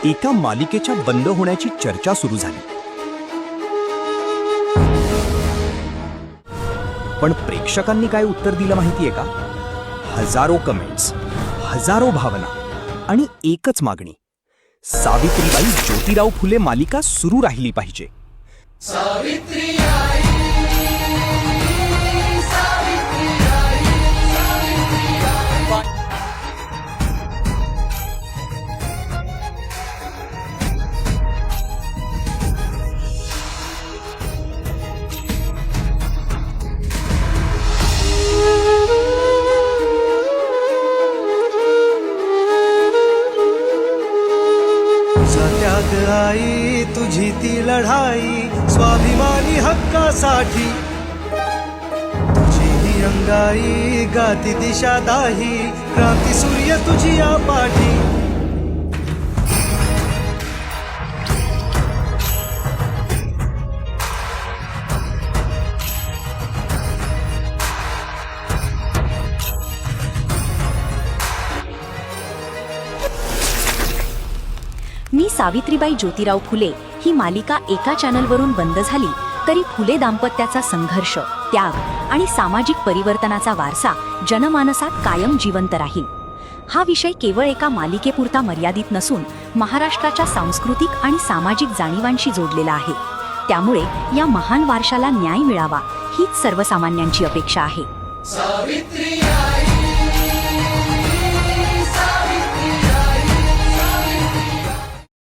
एका मालिकेच्या बंद होण्याची चर्चा सुरू झाली. पण प्रेक्षकांनी काय उत्तर दिलं माहितीये का? हजारो कमेंट्स, हजारो भावना आणि एकच मागणी: सावित्रीबाई ज्योतिराव फुले मालिका सुरू राहिली पाहिजे. त्याग आई तुझी ती लढाई स्वाभिमानी हक्कासाठी, तुझी ही अंगाई गाती दिशा दाही क्रांती सूर्य तुझी या पाठी. मी सावित्रीबाई ज्योतिराव फुले ही मालिका एका चॅनलवरून बंद झाली तरी फुले दाम्पत्याचा संघर्ष, त्याग आणि सामाजिक परिवर्तनाचा वारसा जनमानसात कायम जिवंत राहील. हा विषय केवळ एका मालिकेपुरता मर्यादित नसून महाराष्ट्राच्या सांस्कृतिक आणि सामाजिक जाणीवांशी जोडलेला आहे. त्यामुळे या महान वारशाला न्याय मिळावा हीच सर्वसामान्यांची अपेक्षा आहे. सावित्री आई